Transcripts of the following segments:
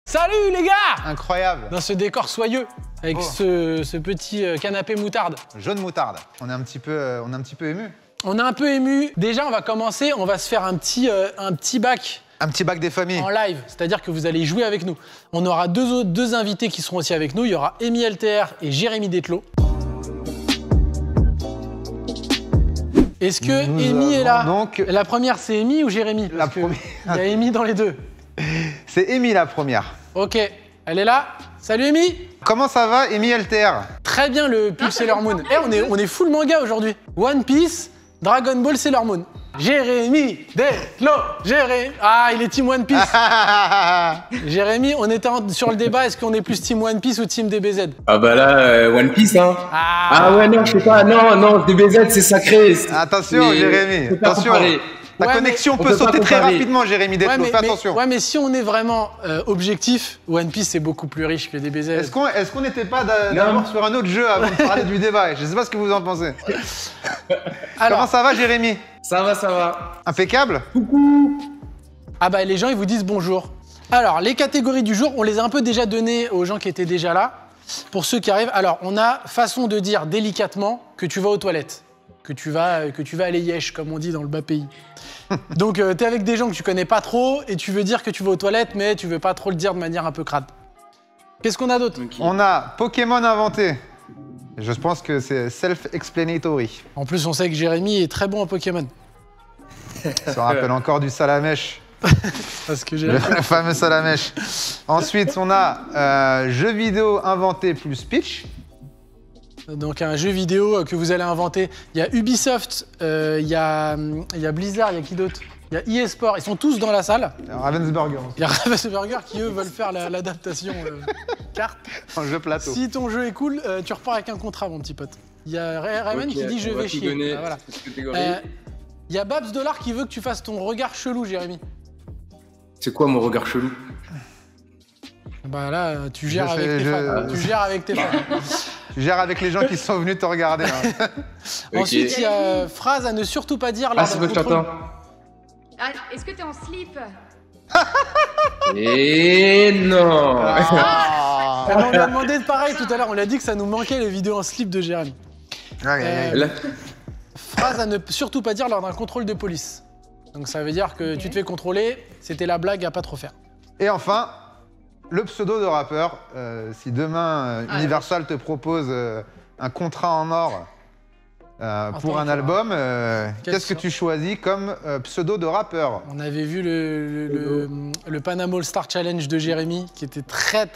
Salut les gars! Incroyable. Dans ce décor soyeux, avec ce petit canapé moutarde. Jaune moutarde. On est un petit peu ému. On est un peu ému. Déjà, on va commencer, on va se faire un petit bac. Un petit bac des familles. En live, c'est-à-dire que vous allez jouer avec nous. On aura deux invités qui seront aussi avec nous. Il y aura Amy LTR et Jérémy Detlo. Est-ce que Amy est là? Donc... La première, c'est Amy ou Jérémy? La première. Il y a Amy dans les deux. C'est Amy la première. Ok, elle est là. Salut Amy. Comment ça va, Amy LTR? Très bien le pub Sailor Moon. Eh, on est full manga aujourd'hui. One Piece, Dragon Ball, Sailor Moon. Jérémy Detlo, Jérémy. Ah, il est Team One Piece. Jérémy, on était sur le débat, est-ce qu'on est plus Team One Piece ou Team DBZ? Ah bah là, One Piece, hein. Ah ouais, non, je sais pas, non, DBZ, c'est sacré. Attention, Jérémy, attention. La connexion peut sauter très rapidement, Jérémy Detlo, fais attention. Ouais, mais si on est vraiment objectif, One Piece, c'est beaucoup plus riche que DBZ. Est-ce qu'on n'était pas d'abord sur un autre jeu avant de parler du débat? Je sais pas ce que vous en pensez. Alors, comment ça va, Jérémy? Ça va. Impeccable. Coucou. Ah bah les gens, ils vous disent bonjour. Alors, les catégories du jour, on les a un peu déjà données aux gens qui étaient déjà là. Pour ceux qui arrivent, alors, on a façon de dire délicatement que tu vas aux toilettes. Que tu vas aller yesh, comme on dit dans le bas pays. Donc, t'es avec des gens que tu connais pas trop et tu veux dire que tu vas aux toilettes, mais tu veux pas trop le dire de manière un peu crade. Qu'est-ce qu'on a d'autre? On a Pokémon inventé. Je pense que c'est self-explanatory. En plus, on sait que Jérémy est très bon en Pokémon. Ça se rappelle encore du Salamèche. Parce que le fameux Salamèche. Ensuite, on a jeu vidéo inventé plus pitch. Donc un jeu vidéo que vous allez inventer. Il y a Ubisoft, il y a Blizzard, il y a qui d'autre? Il y a eSport, ils sont tous dans la salle. Il y a Ravensburger. Il y a Ravensburger qui, eux, veulent faire l'adaptation carte. En jeu plateau. Si ton jeu est cool, tu repars avec un contrat, mon petit pote. Il y a Raymond qui dit « je vais chier ». Voilà. Il y a Babs Dollar qui veut que tu fasses ton regard chelou, Jérémy. C'est quoi mon regard chelou? Bah là, tu gères avec tes fans. Tu gères avec tes fans. Tu gères avec les gens qui sont venus te regarder. Hein. Ensuite, il y a phrase à ne surtout pas dire lors c'est votre contrôle. Est-ce que t'es en slip? Et non. On a demandé de pareil tout à l'heure. On l'a dit que ça nous manquait les vidéos en slip de Jérémy. Phrase à ne surtout pas dire lors d'un contrôle de police. Donc ça veut dire que tu te fais contrôler. C'était la blague à pas trop faire. Et enfin, le pseudo de rappeur. Si demain Universal te propose un contrat en or pour un album, qu'est-ce que tu choisis comme pseudo de rappeur? On avait vu le Panama All Star Challenge de Jérémy qui était très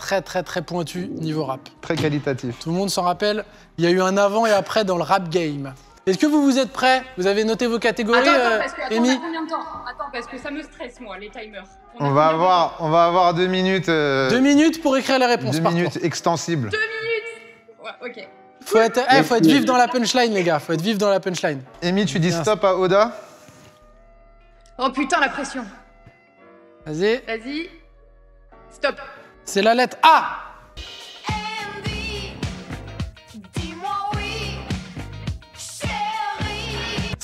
pointu niveau rap. Très qualitatif. Tout le monde s'en rappelle. Il y a eu un avant et après dans le rap game. Est-ce que vous êtes prêts? Vous avez noté vos catégories, parce que, Amy? on a combien de temps? Attends, parce que ça me stresse, moi, les timers. On va avoir 2 minutes. 2 minutes pour écrire les réponses. 2 minutes extensibles. 2 minutes. Ouais, ok. Faut être vif dans la punchline, les gars. Faut être vif dans la punchline. Amy, tu dis stop à Oda? Oh putain, la pression. Vas-y. Vas-y. Stop. C'est la lettre A.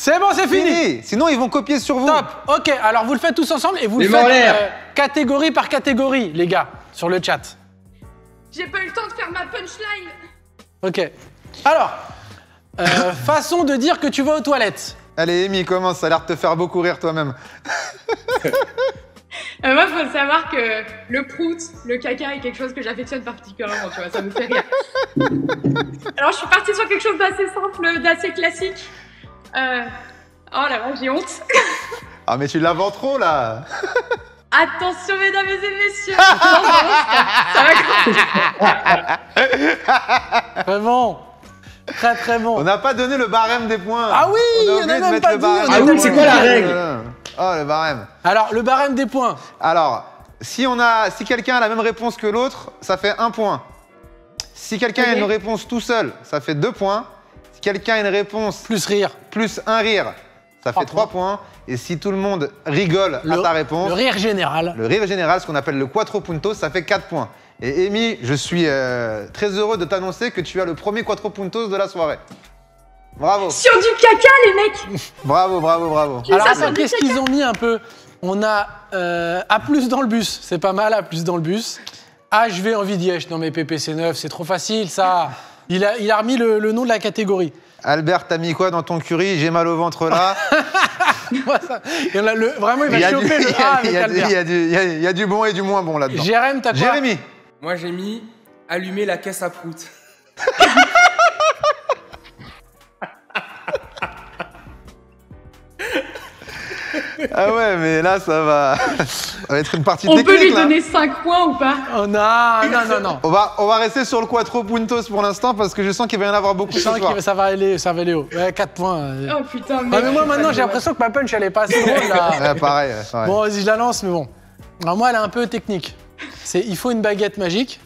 C'est bon, c'est fini. Sinon, ils vont copier sur vous. Top. Ok, alors vous le faites tous ensemble et vous le faites catégorie par catégorie, les gars, sur le chat. J'ai pas eu le temps de faire ma punchline. Ok. Alors, façon de dire que tu vas aux toilettes. Allez, Amy, commence. Ça a l'air de te faire beaucoup rire toi-même. Moi, il faut savoir que le prout, le caca est quelque chose que j'affectionne particulièrement, tu vois, ça me fait rire. Alors, je suis partie sur quelque chose d'assez simple, d'assez classique. Oh là là, j'ai honte. Ah, mais tu l'inventes trop, là. Attention, mesdames et messieurs. Ça va. Très bon. Très bon. On n'a pas donné le barème des points. Ah oui, on a même pas dit. Ah oui, c'est quoi la règle? Oh, le barème. Alors, le barème des points. Alors, si quelqu'un a la même réponse que l'autre, ça fait 1 point. Si quelqu'un a une réponse tout seul, ça fait 2 points. Si quelqu'un a une réponse plus rire, plus un rire, ça fait 3 points. Et si tout le monde rigole à ta réponse, le rire général, ce qu'on appelle le quattro puntos, ça fait 4 points. Et Amy, je suis très heureux de t'annoncer que tu as le premier quattro puntos de la soirée. Bravo. Sur du caca, les mecs. Bravo. Alors qu'est-ce qu'ils ont mis un peu? On a A+ dans le bus, c'est pas mal, A+ dans le bus. HV envie d'Iesh. Non mais PPC 9, c'est trop facile ça. Il a remis le nom de la catégorie. Albert, t'as mis quoi dans ton curry? J'ai mal au ventre là. Vraiment, il va choper le A avec Albert. Il y a du bon et du moins bon là-dedans. Jérém, t'as quoi? Jérémy. Moi, j'ai mis allumer la caisse à prout. Ah ouais, mais là, ça va être une partie On technique. peut lui là. donner 5 points ou pas? Oh non. On va rester sur le quattro puntos pour l'instant parce que je sens qu'il va y en avoir beaucoup Je ce sens soir. que ça va aller haut. Ouais, 4 points. Oh putain, Ah, mais moi, maintenant, j'ai l'impression que ma punch, elle est pas assez drôle, là. Ouais, pareil. Ouais. Bon, vas-y, je la lance, mais bon. Alors, moi, elle est un peu technique. Il faut une baguette magique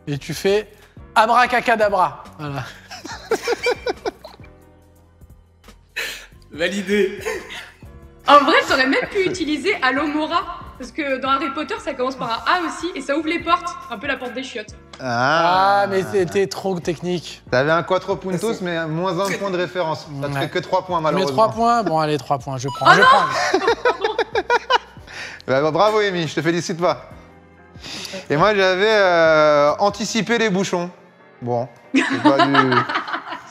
et tu fais abracacadabra. Voilà. Validé. En vrai, t'aurais même pu utiliser Alomora. Parce que dans Harry Potter, ça commence par un A aussi et ça ouvre les portes. Un peu la porte des chiottes. Ah, mais c'était trop technique. T'avais un quattro puntos, mais moins un point de référence. Ça te Ouais. fait que 3 points, Mais malheureusement. 3 points. Bon, allez, 3 points, je prends. Oh je non prends. Bah, bravo, Amy, je te félicite pas. Et moi, j'avais anticipé les bouchons. Bon, c'est pas du...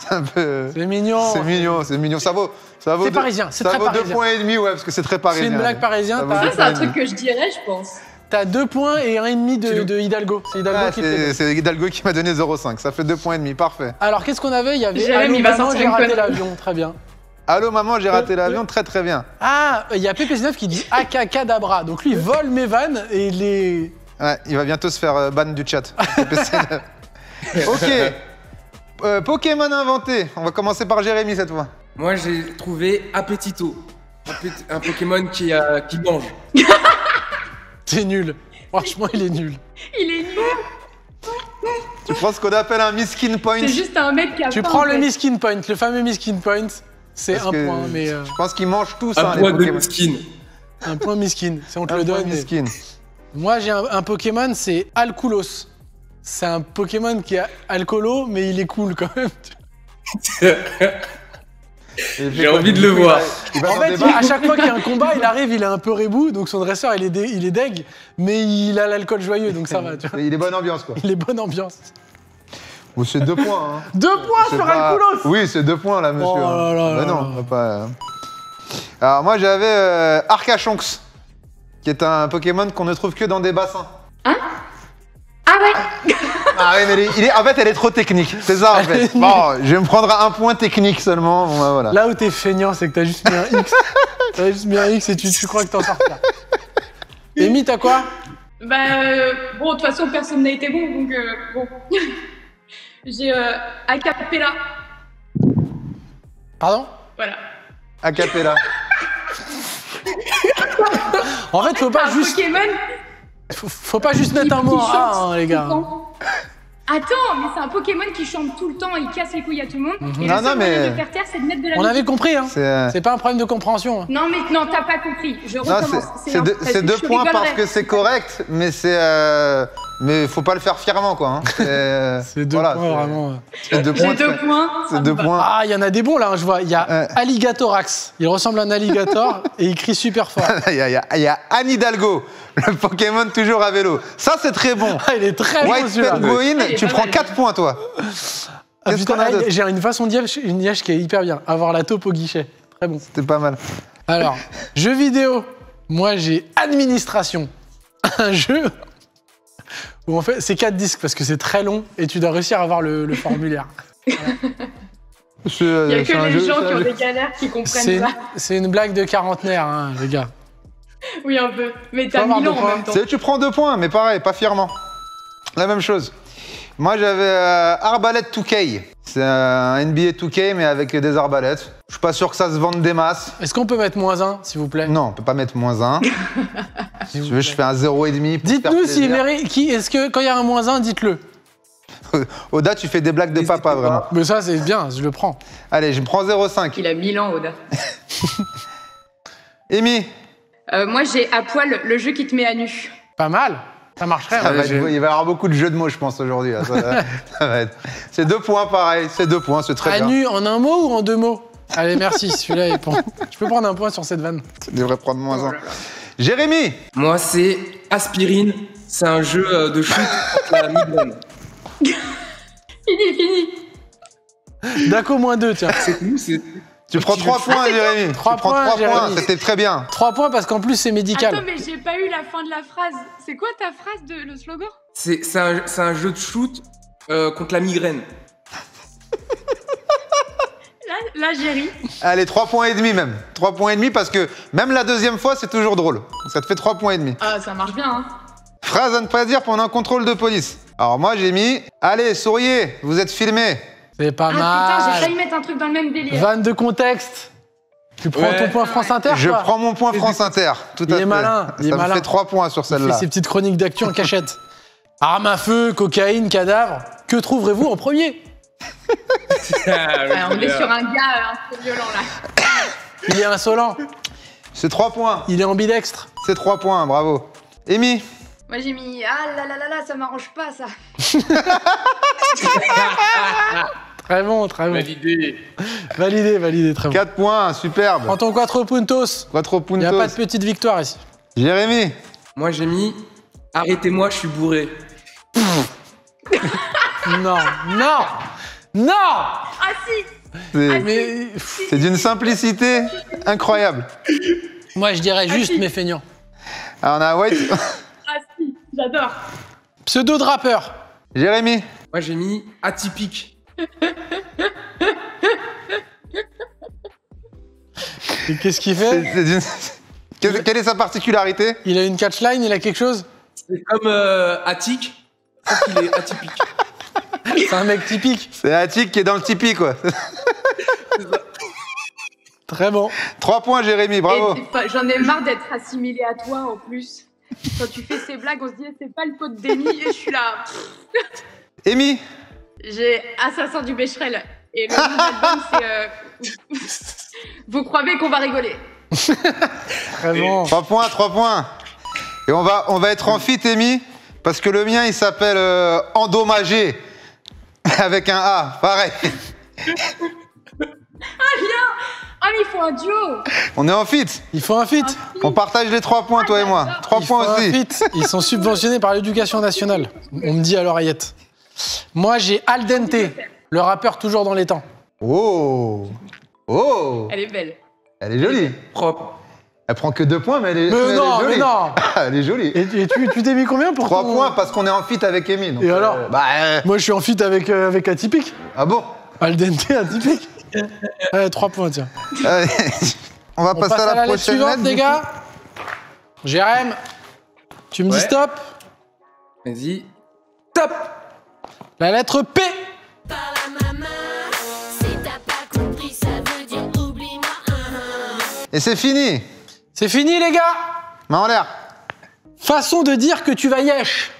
C'est un peu... C'est mignon. C'est mignon. Ça vaut C'est deux- parisien, c'est ça très vaut 2 parisien. points et demi, ouais, parce que c'est très C'est parisien. une blague parisienne. Ça vaut T'as- deux Ça, c'est un points et truc demi. que je dirais, je pense. T'as 2 points et 1,5 de Hidalgo. C'est Hidalgo Ah, qui te les donne. c'est Hidalgo qui m'a donné 0,5. Ça fait 2 points et demi, parfait. Alors, qu'est-ce qu'on avait? Il y avait Jérém, Allô, il va maman, sortir j'ai une raté connerie. l'avion. Très bien. Allô, maman, j'ai raté l'avion. Très, très bien. Ah, il y a PPC9 qui dit Akakadabra. Donc lui, il vole mes vannes et il les... Ouais, il va bientôt se faire ban du chat. Ok. Pokémon inventé. On va commencer par Jérémy cette fois. Moi, j'ai trouvé Appetito. Un Pokémon qui mange. C'est nul. Franchement, il est nul. Il est nul. Tu prends ce qu'on appelle un miskin point. C'est juste un mec qui a Tu faim, prends en le fait. miskin point, le fameux miskin point. C'est Parce un que point, mais Je pense qu'ils mangent tous hein, Un les point de Pokémon. skin. un point miskin. Si on te Un le point donne. mais- miskin. Moi, j'ai un Pokémon, c'est Alkulos. C'est un Pokémon qui est alcoolo, mais il est cool quand même. J'ai envie de le voir. Il va En dans fait, des bars. à chaque fois qu'il y a un combat, il arrive, il est un peu rebou, donc son dresseur, il est deg, mais il a l'alcool joyeux, donc ça va, tu vois. Il est bonne ambiance quoi. Il est bonne ambiance. Bon, c'est 2 points. Hein. 2 points C'est sur pas- Alkulos. Oui, c'est 2 points là, monsieur. Oh là là Bah là non, là. on va pas. Alors moi j'avais Arcachonx, qui est un Pokémon qu'on ne trouve que dans des bassins. Ah ouais. Ah oui, mais en fait, elle est trop technique. C'est ça, en fait. Bon, je vais me prendre un point technique seulement. Bon, bah, voilà. Là où t'es feignant, c'est que t'as juste mis un X. T'as juste mis un X et tu crois que t'en sortiras. Amy, t'as quoi? Bah, bon, de toute façon, personne n'a été bon, donc bon. J'ai Acapella. Pardon? Voilà. Acapella. En fait, faut pas Un juste, Pokémon faut pas juste mettre un qui mot en chante A, hein, les tout le gars. temps. Attends, mais c'est un Pokémon qui chante tout le temps, il casse les couilles à tout le monde. Et Non, le non, seul mais- moyen de faire taire, c'est de mettre de la On musique. avait compris, hein. C'est C'est pas un problème de compréhension. hein. Non, mais non, t'as pas compris. Je non, recommence. c'est deux, parce c'est que 2 je points parce rigolerais. que c'est correct, mais c'est mais faut pas le faire fièrement quoi. Hein. C'est 2 voilà, points, vraiment. C'est 2 J'ai points. 2 points. ça C'est me 2 va. points. Ah, il y en a des bons là, hein, je vois. Il y a Alligatorax. Il ressemble à un alligator et il crie super fort. Il y a Anne Hidalgo, le Pokémon toujours à vélo. Ça c'est très bon. Ah, il est très bon White celui-là. Pet Goin, Il est tu pas prends mal. 4 points toi. Ah, Qu'est-ce putain, qu'on a d'autre? j'ai une façon une nièche qui est hyper bien. Avoir la taupe au guichet. Très bon. C'était pas mal. Alors, jeux vidéo. Moi, j'ai administration. Un jeu où en fait, c'est 4 disques parce que c'est très long et tu dois réussir à avoir le formulaire. Il y a que les gens qui ont des galères qui comprennent ça. C'est une blague de quarantenaire, hein, les gars. Oui, un peu. Mais t'as Faut avoir 1000 ans deux en points. même temps. Tu prends 2 points, mais pareil, pas fièrement. La même chose. Moi, j'avais Arbalète 2K. C'est un NBA 2K, mais avec des arbalètes. Je suis pas sûr que ça se vende des masses. Est-ce qu'on peut mettre -1, s'il vous plaît? Non, on peut pas mettre -1. Si tu veux, je fais un 0,5 pour te faire Dites-nous si plaisir. est-ce que quand il y a un -1, dites-le. Oda, tu fais des blagues de papa, vraiment. Mais ça, c'est bien, je le prends. Allez, je prends 0,5. Il a 1000 ans, Oda. Amy, Moi, j'ai à poil le jeu qui te met à nu. Pas mal. Ça marcherait. ça hein. va être- il va y avoir beaucoup de jeux de mots, je pense, aujourd'hui. Là. Ça va être- C'est 2 points, pareil. C'est 2 points, c'est très À bien. nu en un mot ou en 2 mots? Allez, merci. Celui-là est bon. Je peux prendre un point sur cette vanne. Tu devrais prendre Oh -1. Jérémy, Moi, c'est aspirine, C'est un jeu de shoot contre la migraine. Fini. Daco -2, tiens. C'est tout, c'est... Tu prends 3 points, Jérémy. Tu prends 3 points, Jérémy. c'était très bien. 3 points parce qu'en plus, c'est médical. Attends, mais j'ai pas eu la fin de la phrase. C'est quoi ta phrase de le slogan? C'est un jeu de shoot contre la migraine. Là, j'ai ri. Allez, 3 points et demi même. 3 points et demi parce que même la deuxième fois, c'est toujours drôle. Ça te fait 3 points et demi. Ah, ça marche bien, hein. Phrase à ne pas dire pendant un contrôle de police. Alors moi, j'ai mis « Allez, souriez, vous êtes filmés ». C'est pas Putain, j'ai mal. failli mettre un truc dans le même délire. Vanne de contexte. Tu prends ton point France Inter, Je quoi. prends mon point France Inter, tout à fait. Il est malin, il est Ça me malin. fait 3 points sur Il fait celle-là. ses petites chroniques d'actu en cachette. Arme à feu, cocaïne, cadavre. Que trouverez-vous en premier? On est sur un gars un peu violent, là. Il est insolent. C'est 3 points. Il est ambidextre. C'est 3 points, bravo. Amy, Moi, j'ai mis « Ah là là là là, ça m'arrange pas, ça. Très bon, très bon. Validé. Validé, très bon. 4 points, superbe. Prends ton quattro puntos. Quattro Il n'y a pas de puntos. petite victoire ici. Jérémy, Moi, j'ai mis « Arrêtez-moi, je suis bourré ». Non. Ah si. Mais c'est d'une simplicité incroyable. moi, je dirais juste mes feignants. Alors on a White. Ah si, j'adore. Pseudo de rappeur. Jérémy, Moi, j'ai mis « Atypique Et qu'est-ce qu'il fait? c'est d'une- quelle est sa particularité? Il a une catchline, il a quelque chose? ». C'est comme Attic, sauf qu'il est atypique. C'est un mec typique. C'est Attic qui est dans le Tipeee, quoi. Très bon. 3 points, Jérémy, bravo. Et j'en ai marre d'être assimilé à toi, en plus. Quand tu fais ces blagues, on se dit « C'est pas le pot de Déni » et je suis là. Amy, J'ai Assassin du Becherel. Et le nom de l'album, c'est Vous croyez qu'on va rigoler. Très bon. 3 points, 3 points. Et on va être en fit, Amy, parce que le mien, il s'appelle Endommagé. Avec un A, pareil. Ah, mais il faut un duo. On est en fit. Il faut un feat. On partage les 3 points, toi et moi. 3 Il faut points un aussi. feat. Ils sont subventionnés par l'éducation nationale. On me dit à l'oreillette. Moi, j'ai Al Dente, le rappeur toujours dans les temps. Oh. Oh. Elle est belle. Elle est jolie. Propre. Elle prend que 2 points, mais elle est, Mais elle est non, jolie. mais non. Elle est jolie. Et tu t'es mis combien pour 3 ton- points parce qu'on est en fit avec Amy. Donc, Et alors Moi, je suis en feat avec Atypique. Ah bon. Al Dente, Atypique. 3 points, tiens. Allez, on va On passer passe à la lettre prochaine suivante, lettre, les du gars. Jérém, tu me dis Ouais. stop. Vas-y. Top. La lettre P. Par la maman, si t'as pas compris, ça veut dire oublie-moi. coup. Et c'est fini. C'est fini, les gars. Main en l'air. Façon de dire que tu vas yesh.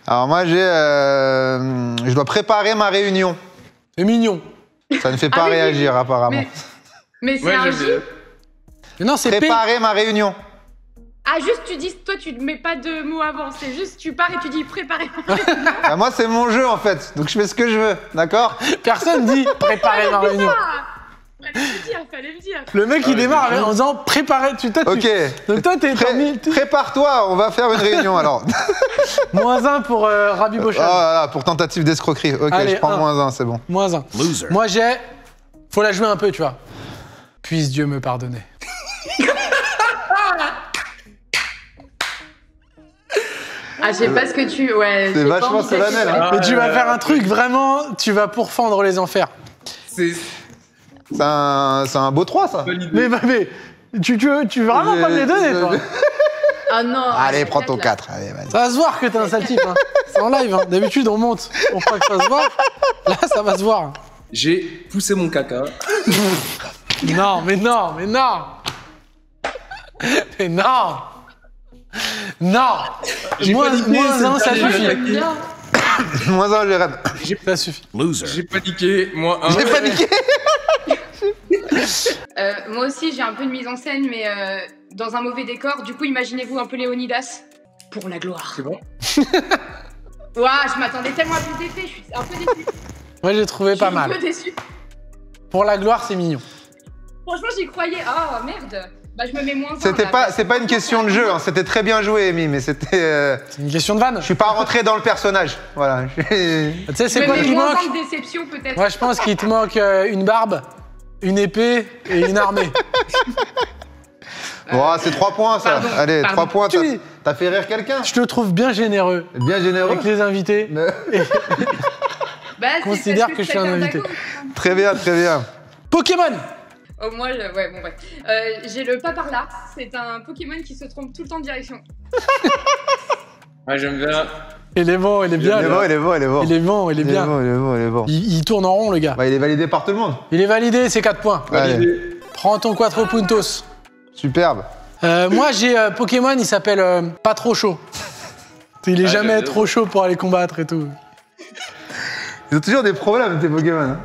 Alors moi, je dois préparer ma réunion. C'est mignon. Ça ne fait pas Ah oui, oui, réagir, oui. apparemment. Mais c'est Ouais, un J. j'avais... Mais non, c'est P. Préparer ma réunion. Ah, juste, tu dis, toi, tu ne mets pas de mots avant. C'est juste, tu pars et tu dis préparer. Bah, moi, c'est mon jeu, en fait. Donc, je fais ce que je veux. D'accord? Personne dit préparer ma réunion. Fallait le dire. Le mec, il démarre en disant préparer. Ok. Donc toi, t'es Prépare-toi, on va faire une réunion, alors. -1 pour Rabbi Oh Bochan. là là, pour tentative d'escroquerie. Ok, Allez, je prends un. -1, c'est bon. -1. Moi, j'ai... Faut la jouer un peu, tu vois. Puisse Dieu me pardonner. Ah, je sais pas ce que tu. Ouais. C'est j'ai pas vachement envie d'être- solennel, hein. Mais tu vas faire un truc vraiment... Tu vas pourfendre les enfers. C'est C'est un beau 3, ça. validé. Mais tu veux vraiment pas me les donner, toi. Ah non. Allez, arrête, prends ton là. 4. Allez, vas-y. Ça va se voir que t'es un sale type. Hein. C'est en live. Hein. D'habitude, on monte pour pas que ça se voit. Là, ça va se voir. J'ai poussé mon caca. Non, mais non, mais non. Mais non. Non. J'ai pas dit -1, ça c'est suffit. le J'aime bien. -1, Jérém. Ça suffit. J'ai paniqué. Moi, un. J'ai paniqué. Moi aussi, j'ai un peu de mise en scène, mais dans un mauvais décor. Du coup, imaginez-vous un peu Léonidas. Pour la gloire. C'est bon. Ouah, je m'attendais tellement à plus d'effets, je suis un peu déçue. Moi, j'ai trouvé pas Je suis un mal. peu déçue. Pour la gloire, c'est mignon. Franchement, j'y croyais. Ah, merde. Bah, je me mets moins. C'est pas une question de jeu, hein. C'était très bien joué, Amy, mais c'était. C'est une question de vanne. Je suis pas rentré dans le personnage. Voilà. Tu sais, c'est quoi qui moins manque? de déception peut-être. Moi, je pense qu'il te manque une barbe, une épée et une armée. Bon, c'est 3 points, ça. Pardon, Allez, pardon. 3 points. Tu- T'as fait rire quelqu'un? Je te trouve bien généreux Bien généreux. avec les invités. Mais- Bah, c'est Considère parce que je suis un chacun invité. d'accord. Très bien, très bien. Pokémon. Oh, moi, ouais, bon, bref. J'ai le Paparla. C'est un Pokémon qui se trompe tout le temps de direction. Ouais, j'aime bien. Il est bon, il est bien. Il est bon, il est bon, il est bon. Il est bon, il est bien. bon, il est bon, il est bon. Il tourne en rond, le gars. Bah, il est validé par tout le monde. Il est validé, c'est 4 points. Allez, Prends ton Quattro Puntos. superbe. Moi, j'ai Pokémon, il s'appelle pas trop chaud. Il est jamais j'adore. trop chaud pour aller combattre et tout. Ils ont toujours des problèmes, tes Pokémon. hein.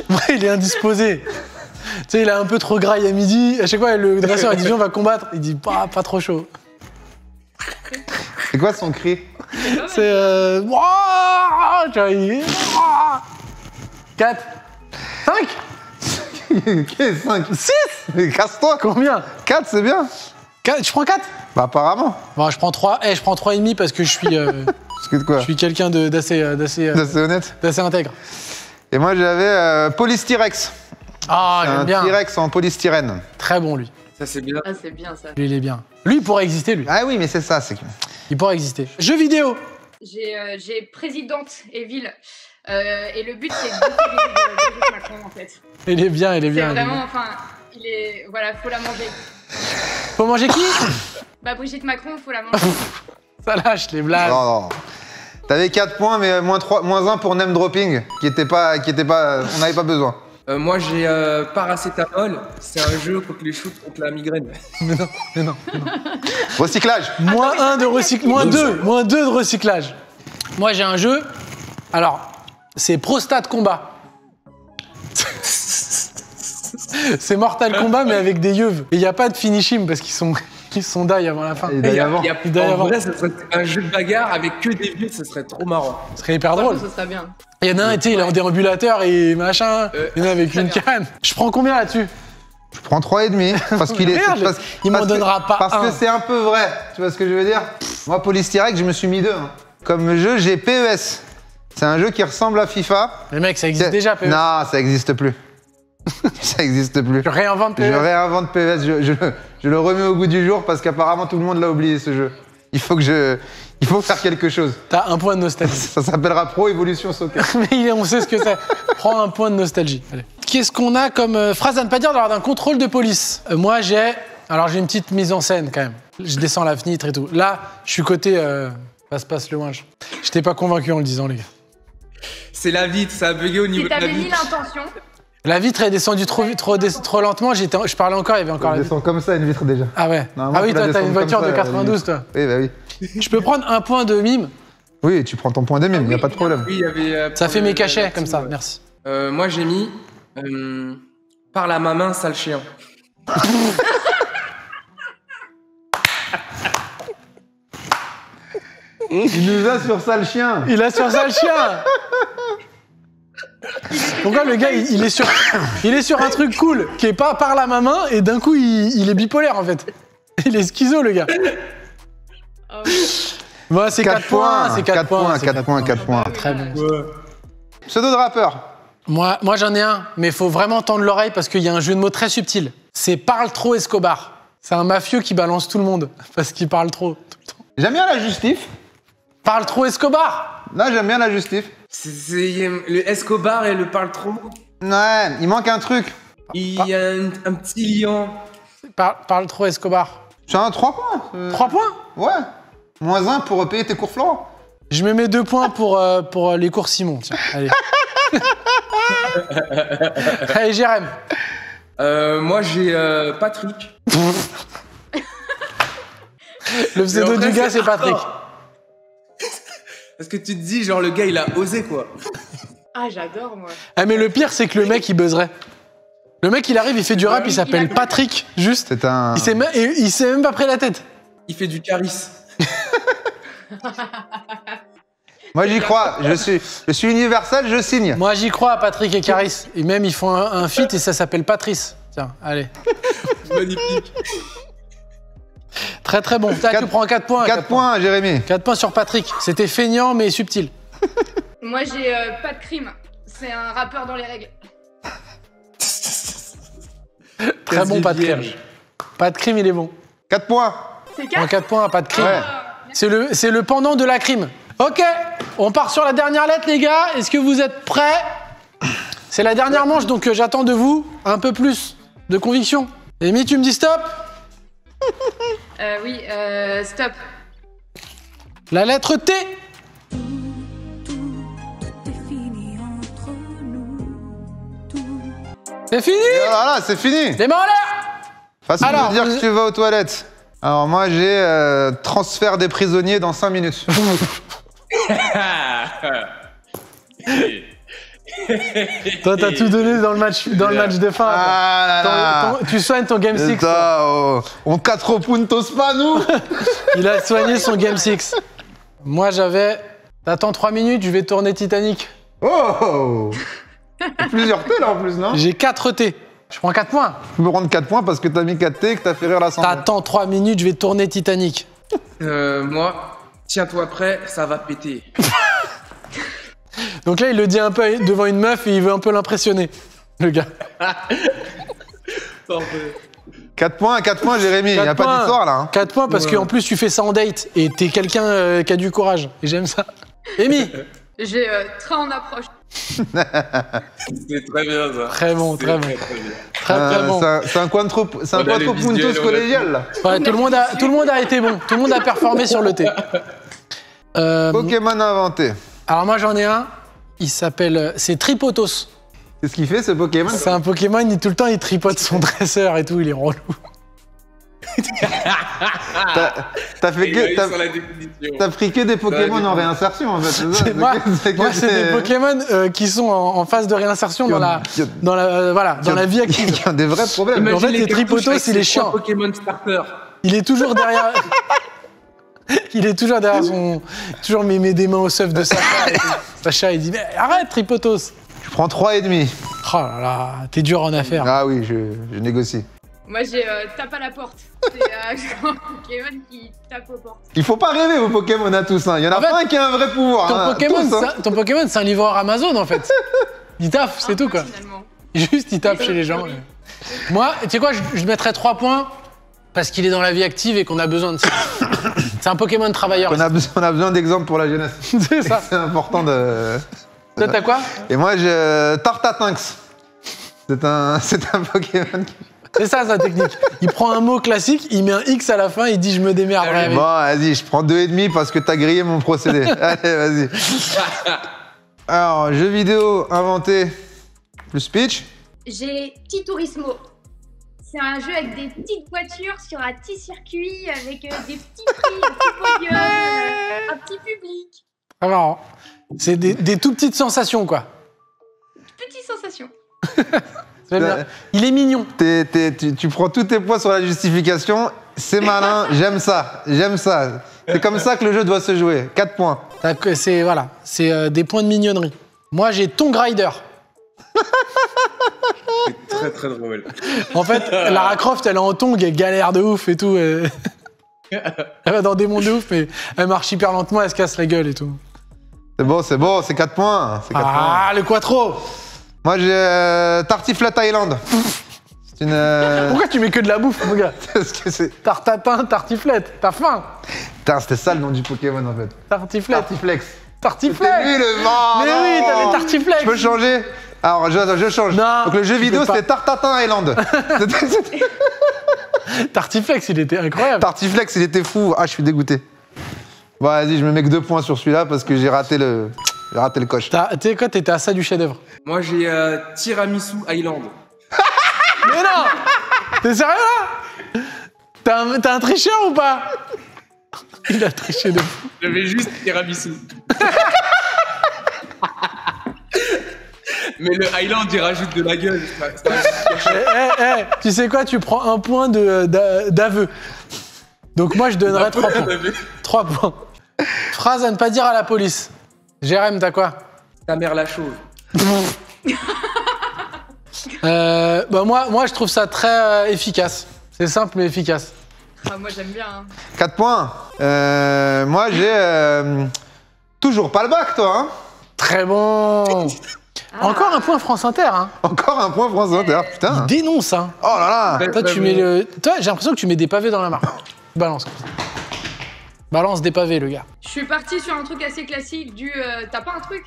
Ouais, il est indisposé. Tu sais, il a un peu trop graille à midi. À chaque fois, le dresseur il dit on va combattre. Il dit pas trop chaud. C'est quoi son cri? C'est. Wouah Tu vois, il. 4. 5. Ok, 5. 6. Mais casse-toi. Combien 4, c'est bien. 4. Je prends 4. Bah, apparemment. Bon, je prends 3. Je prends 3,5 parce que je suis, Parce que de quoi? je suis quelqu'un d'assez C'est honnête. intègre. Et moi, j'avais Polystyrex. Ah, Un j'aime bien. T-Rex en polystyrène. Très bon, lui. Ça, c'est bien. Ah, c'est bien ça. Lui, il est bien. Lui, il pourrait exister, lui. Ah oui, mais c'est ça, c'est que. Il pourrait exister. Jeux vidéo. J'ai présidente et ville. Et le but, c'est de bouffer les idées de Brigitte Macron, en fait. Il est bien, il est C'est bien. il est vraiment, bien. enfin, il est. Voilà, faut la manger. Faut manger qui Bah, Brigitte Macron, faut la manger. Ça lâche les blagues. Non, non. T'avais 4 points, mais moins 1 pour name dropping, qui était pas. On n'avait pas besoin. Moi, j'ai Paracétamol. C'est un jeu contre les shoots contre la migraine. Mais non. Recyclage. Moins 1 de recyclage. Moins 2 de recyclage. Moi, j'ai un jeu. Alors, c'est Prostate Combat. C'est Mortal Kombat, mais avec des yeux. Et il n'y a pas de finishing parce qu'ils sont die avant la fin. Et d'ailleurs, avant. Il doit y En avoir. vrai, ça serait un jeu de bagarre avec que des vieux, ça serait trop marrant. Ce serait hyper drôle. Ce serait bien. Il y en a un, tu sais, il est en déambulateur et machin. Il y en a avec une canne. Je prends combien là-dessus? Je prends 3,5 parce qu'il est. Merde, parce- il m'en parce que- donnera pas Parce un. que c'est un peu vrai. Tu vois ce que je veux dire? Moi, Polystyrex, je me suis mis 2. hein. Comme jeu, j'ai PES. C'est un jeu qui ressemble à FIFA. Mais mec, ça existe déjà, PES. Non, ça n'existe plus. Ça n'existe plus. Je réinvente Je PES. réinvente PES, je le remets au goût du jour parce qu'apparemment tout le monde l'a oublié ce jeu. Il faut faire quelque chose. T'as un point de nostalgie. Ça s'appellera Pro Evolution Soccer. Mais on sait ce que c'est. Prends un point de nostalgie. Allez. Qu'est-ce qu'on a comme phrase à ne pas dire lors d'un contrôle de police? Moi, j'ai une petite mise en scène quand même. Je descends la fenêtre et tout. Là, je suis côté passe le linge. Je t'ai pas convaincu en le disant, les gars. C'est la vitre, ça a bugué au niveau Si de la t'avais mis vitre. l'intention, La vitre est descendue trop vite, trop lentement. Je parlais encore, il y avait encore On la vitre. descend comme ça une vitre déjà. Ah ouais. Normalement, Ah oui, faut la toi, t'as une descendre voiture comme de ça, 92, toi. Oui, bah oui. Je peux prendre un point de mime. Oui, tu prends ton point de mime, il n'y a pas de problème. Oui, il y avait. Ça fait mes cachets, la comme ça. team, ouais. Merci. Moi, j'ai mis par la main, sale chien. Il nous a sur ça le chien. Il a sur ça le chien. Pourquoi le gars, il est sur un truc cool qui est pas par la main et d'un coup, il est bipolaire, en fait. Il est schizo, le gars. Bon, c'est 4 points. C'est 4 points. c'est 4 points. Très bon. Pseudo de rappeur. Moi j'en ai un, mais il faut vraiment tendre l'oreille parce qu'il y a un jeu de mots très subtil. C'est Parle trop Escobar. C'est un mafieux qui balance tout le monde parce qu'il parle trop tout le temps. J'aime bien la justif. Parle trop Escobar. Là, j'aime bien la justif. C'est le Escobar et le parle trop. Ouais, il manque un truc. Il y a un petit lion. Parle trop Escobar. C'est un 3 points. 3 points. Ouais. Moins 1 pour payer tes cours Florent. Je me mets 2 points pour les cours Simon. Tiens, allez. Allez, Jérém. Moi, j'ai Patrick. Le pseudo En vrai, du gars, c'est Patrick. hardcore. Parce que tu te dis, genre, le gars, il a osé, quoi. ah, j'adore, moi. Ah, mais le pire, c'est que le mec, il buzzerait. Le mec, il arrive, il fait du rap, il s'appelle Patrick, juste. C'est un. Il s'est même pas pris la tête. Il fait du charisme. Moi, j'y crois. Je suis universel, je signe. Moi, j'y crois à Patrick et Caris. Et même, ils font un feat et ça s'appelle Patrice. Tiens, allez. Magnifique. Très très bon. Ça, tu prends 4 points. 4 points, Jérémy. 4 points sur Patrick. C'était feignant mais subtil. Moi, j'ai pas de crime. C'est un rappeur dans les règles. Très bon, pas de crime. vierge. Pas de crime, il est bon. 4 points. C'est En 4 4 points, pas de crime. Ouais. C'est le pendant de la crime. Ok, on part sur la dernière lettre, les gars. Est-ce que vous êtes prêts? C'est la dernière manche, donc j'attends de vous un peu plus de conviction. Amy, tu me dis stop? Oui, stop. La lettre T. C'est fini? Et voilà, c'est fini. Les mains en l'air. Facile Alors, de dire vous- que tu vas aux toilettes. Alors moi, j'ai transfert des prisonniers dans 5 minutes. Toi, t'as tout donné dans le match de fin. Ah là là. Tu soignes ton Game 6. Ça, oh. On 4 puntos pas, nous. Il a soigné son Game 6. Moi, j'avais... T'attends 3 minutes, je vais tourner Titanic. Oh. Plusieurs T, là, en plus, non? J'ai 4 T. Je prends 4 points. Je peux me rendre 4 points parce que t'as mis 4 T et que t'as fait rire l'assemblée. T'attends 3 minutes, je vais tourner Titanic. Moi, tiens-toi prêt, ça va péter. Donc là, il le dit un peu devant une meuf et il veut un peu l'impressionner, le gars. 4 points, Jérémy. Il n'y a 4 pas points. d'histoire, là. Hein. 4 points parce qu'en plus, tu fais ça en date et t'es quelqu'un qui a du courage. Et j'aime ça. Amy. J'ai train en approche. C'est très bien ça. Très bon, très bon. Très bien. Très bon. C'est un quattro On a les puntos visuels, on a collégial, là. Ouais, tout le monde a été bon. Tout le monde a performé sur le T. Pokémon inventé. Alors moi, j'en ai un. Il s'appelle... C'est Tripotos. C'est ce qu'il fait, ce Pokémon? C'est un Pokémon, tout le temps, il tripote son dresseur et tout. Il est relou. T'as fait Il a eu que... sur la définition. T'as pris que des Pokémon Ouais, en réinsertion, en fait. C'est ça. Moi, C'est que moi, c'est des Pokémon qui sont en phase de réinsertion dans la vie active. Il y a des vrais problèmes. En fait, Imagine les cartouches Tripotos, avec il est ces trois chiant. Pokémon starter. Il est toujours derrière. Il est toujours derrière son. Toujours met des mains au seuf de Sacha. Et tout. Sacha, il dit mais arrête, Tripotos. Je prends 3,5. Oh là là, t'es dur en affaires. Ah oui, je négocie. Moi, j'ai tape à la porte. C'est un Pokémon qui tape aux portes. Il faut pas rêver aux Pokémon à tous. Hein. Il y en a En fait, pas un qui a un vrai pouvoir. Ton hein. Pokémon, Tous, hein. ton Pokémon, c'est un livreur Amazon en fait. Il taffe, c'est tout quoi. Finalement. Juste, il tape chez les gens. Moi, tu sais quoi, je mettrais 3 points parce qu'il est dans la vie active et qu'on a besoin de ça. C'est un Pokémon travailleur. On a besoin d'exemples pour la jeunesse. C'est ça. C'est important de... Toi, t'as quoi? Et moi, j'ai Tartatinx. C'est un Pokémon qui... C'est ça sa technique. Il prend un mot classique, il met un X à la fin, il dit je me démerderai avec. Bon, vas-y, je prends 2,5 parce que t'as grillé mon procédé. Allez, vas-y. Alors, jeu vidéo inventé plus pitch. J'ai Titurismo. C'est un jeu avec des petites voitures sur un petit circuit, avec des petits prix, un petit podium, un petit public. Très marrant. C'est des tout petites sensations quoi. Petite sensation. J'aime bien. Il est mignon. Tu prends tous tes points sur la justification. C'est malin, j'aime ça. J'aime ça. C'est comme ça que le jeu doit se jouer. 4 points. C'est voilà, c'est des points de mignonnerie. Moi j'ai Tomb Raider. C'est très très drôle. En fait, Lara Croft, elle est en tongue, elle galère de ouf et tout. Elle va dans des mondes de ouf, mais elle marche hyper lentement, elle se casse la gueule et tout. C'est bon, c'est 4 points. C'est 4 points. Ah, le quattro. Moi, j'ai Tartiflette Island. C'est une... Pourquoi tu mets que de la bouffe, mon gars? Parce que c'est... Tartatin, tartiflette, t'as faim. Putain, c'était ça le nom du Pokémon, en fait. Tartiflette. Tartiflex. Tartiflette. C'était lui, le mort. Mais oui, t'avais Tartiflex. Je peux changer? Alors, je change. Non, Donc, le jeu tu vidéo, peux pas. c'était Tartatin Island. C'était- Tartiflex, il était incroyable. Tartiflex, il était fou. Ah, je suis dégoûté. Bon, vas-y, je me mets que 2 points sur celui-là parce que j'ai raté le coche. Tu sais quoi, t'étais à ça du chef-d'œuvre. Moi j'ai Tiramisu Island. Mais non. T'es sérieux là? T'as un tricheur ou pas? Il a triché de fou. J'avais juste Tiramisu. Mais le Island, il rajoute de la gueule. Tu sais quoi, tu prends un point d'aveu. Donc moi, je donnerais 3 points. 3 points. Phrase à ne pas dire à la police. Jérém, t'as quoi? Ta mère la chauve. Moi, je trouve ça très efficace. C'est simple mais efficace. Ah, moi, j'aime bien. Hein. 4 points. Moi, j'ai toujours pas le bac, toi. Hein. Très bon. Encore un point France Inter. Hein. Encore un point France Inter, putain. Il dénonce. Hein. Oh là là. Toi, tu mets le... Toi, j'ai l'impression que tu mets des pavés dans la mare. Balance. Balance des pavés, le gars. Je suis partie sur un truc assez classique du t'as pas un truc?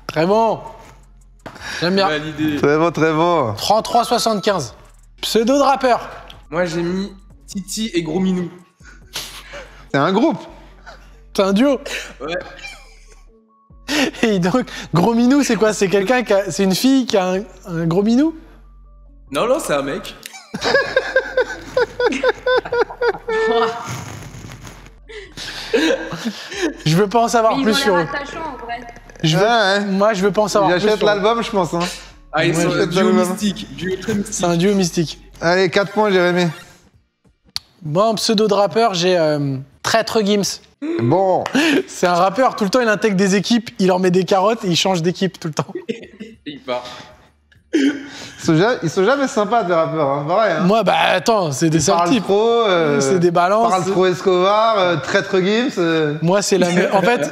Très bon. J'aime bien. Validé. Très bon, très bon. 33,75. Pseudo de rappeur. Moi, j'ai mis Titi et Gros Minou. C'est un groupe. C'est un duo. Ouais. Et donc, gros minou, c'est quoi? C'est quelqu'un qui a... C'est une fille qui a un gros minou? Non, non, c'est un mec. Je veux pas en savoir Mais plus ils ont sur l'air eux. attachants en vrai. Ouais. Moi, je veux pas en savoir plus J'achète sur eux. l'album, je pense. Hein. Ah, ils Ouais, sont j'achète duo l'album. mystique. Duo très mystique. C'est un duo mystique. Allez, 4 points, Jérémy. Moi, en pseudo de rappeur, j'ai Traître Gims. Bon. C'est un rappeur, tout le temps, il intègre des équipes, il leur met des carottes et il change d'équipe tout le temps. Il part. Ils sont jamais sympas, des rappeurs. Hein. Vrai, hein. Moi, bah attends, c'est des sales Parle types. trop. C'est des balances. Parle trop Escobar, Traître Gims. Moi, c'est la même.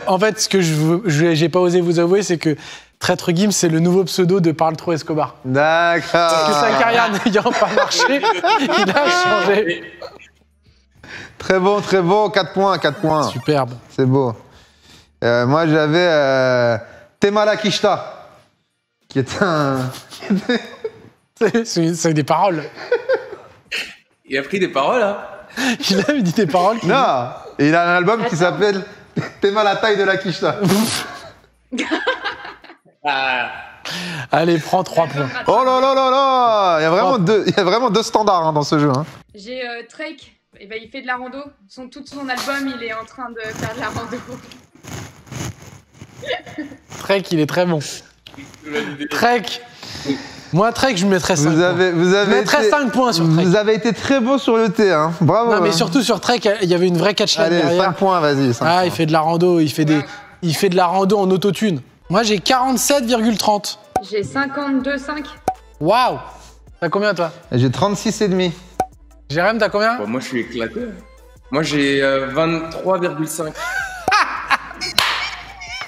En fait, ce que j'ai pas osé vous avouer, c'est que Traître Gims, c'est le nouveau pseudo de Parle trop Escobar. Parce que sa D'accord. carrière n'ayant pas marché, il a changé. Très bon, très bon. 4 points, 4 points. Superbe. C'est beau. Moi, j'avais Temala Kishta, qui est un... C'est des paroles. Il a pris des paroles, hein. Il a dit des paroles. Non, et il a un album qui s'appelle Temala taille de la Kishta. Ah. Allez, prends 3 points. Oh là là là là. Il y a vraiment deux standards hein, dans ce jeu. Hein. J'ai Drake. Eh ben, il fait de la rando. Tout son album, il est en train de faire de la rando. Trek, il est très bon. Trek. Moi, Trek, je mettrais 5 points. Je mettrais 5 points sur Trek. Vous avez été très beau sur le thé. Hein. Bravo. Non, mais hein. surtout sur Trek, il y avait une vraie catchline Allez, derrière. 5 points, vas-y. 5 Ah, points. il fait de la rando, il fait de la rando en autotune. Moi, j'ai 47,30. J'ai 52,5. Waouh. T'as combien, toi? J'ai 36,5. Jérém, t'as combien? Bon, moi, je suis éclaté. Moi, j'ai 23,5.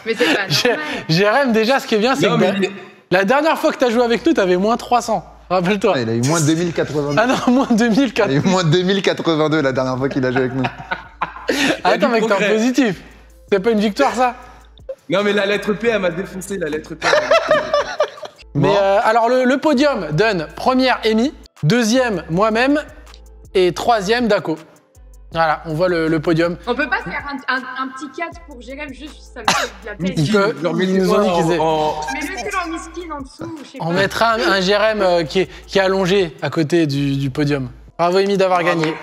Mais c'est pas normal. Jérém, déjà, ce qui est bien, c'est Non, que mais- la dernière fois que t'as joué avec nous, t'avais moins 300. Rappelle-toi. Ah, il a eu moins 2082. Ah non, moins 2004. Il a eu moins 2082 la dernière fois qu'il a joué avec nous. Attends, du mec, t'es en progrès. positif. C'est pas une victoire, ça? Non, mais la lettre P, elle m'a défoncé, la lettre P. Mais Bon. alors, le podium donne première Amy, deuxième moi-même et troisième Daco. Voilà, on voit le podium. On peut pas faire un petit 4 pour Jérém, juste ça me fait de la peine. Ils nous ont dit qu'ils étaient- Mets-le en miskin en dessous, je sais pas. On mettra un Jérém qui est allongé à côté du podium. Bravo Amy d'avoir gagné.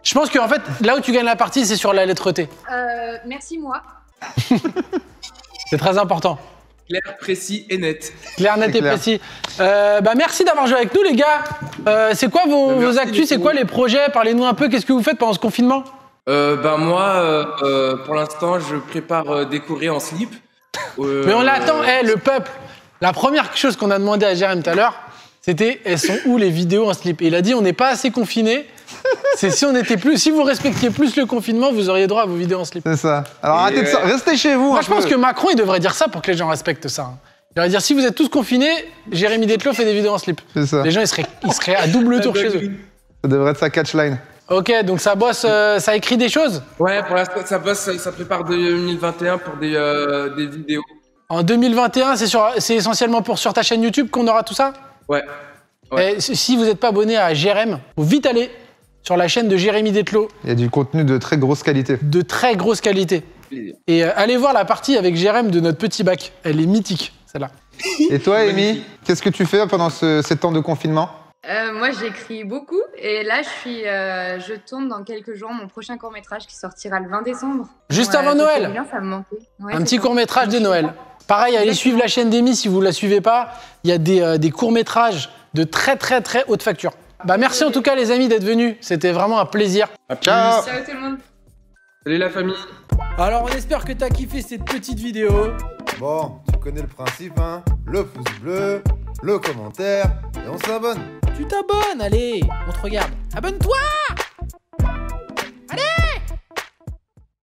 Je pense qu'en fait, là où tu gagnes la partie, c'est sur la lettre T. Merci moi. C'est très important. Clair, précis et net. Clair, net C'est et clair. précis. Merci d'avoir joué avec nous, les gars. C'est quoi vos Merci actus? C'est beaucoup. quoi les projets? Parlez-nous un peu. Qu'est-ce que vous faites pendant ce confinement? Moi, pour l'instant, je prépare des chorés en slip. Mais on l'attend, le peuple. La première chose qu'on a demandé à Jérém tout à l'heure, c'était elles sont où les vidéos en slip? Et il a dit on n'est pas assez confinés. C'est si vous respectiez plus le confinement, vous auriez droit à vos vidéos en slip. C'est ça. Alors arrêtez de ça. Restez chez vous. Moi, un je pense peu. que Macron, il devrait dire ça pour que les gens respectent ça. hein. Il devrait dire si vous êtes tous confinés, Jérémy Detlo fait des vidéos en slip. C'est ça. Les gens, ils seraient à double tour chez eux. Ça devrait être sa catchline. Ok, donc ça bosse, ça écrit des choses. Ouais, pour l'instant, ça bosse, ça prépare 2021 pour des vidéos. En 2021, c'est essentiellement sur ta chaîne YouTube qu'on aura tout ça. Ouais. Ouais. Et si vous n'êtes pas abonné à Jérém, faut vite aller sur la chaîne de Jérémy Detlo, Il y a du contenu de très grosse qualité. de très grosse qualité. Plaisir. Et allez voir la partie avec Jérém de notre petit bac. Elle est mythique, celle-là. Et toi, Amy, qu'est-ce que tu fais pendant ces temps de confinement? Moi j'écris beaucoup et là je tourne dans quelques jours mon prochain court-métrage qui sortira le 20 décembre. Juste Ouais, avant ça fait Noël. bien, ça me manquait. Ouais, Un c'est petit ça. court-métrage de Noël. Pareil, allez suivre la chaîne d'Amy si vous ne la suivez pas. Il y a des courts-métrages de très très très haute facture. Merci en tout cas les amis d'être venus. C'était vraiment un plaisir. À plus. Ciao. Ciao tout le monde. Salut la famille. Alors on espère que tu as kiffé cette petite vidéo. Bon, tu connais le principe, hein? Le pouce bleu, le commentaire et on s'abonne. Tu t'abonnes, allez, on te regarde. Abonne-toi!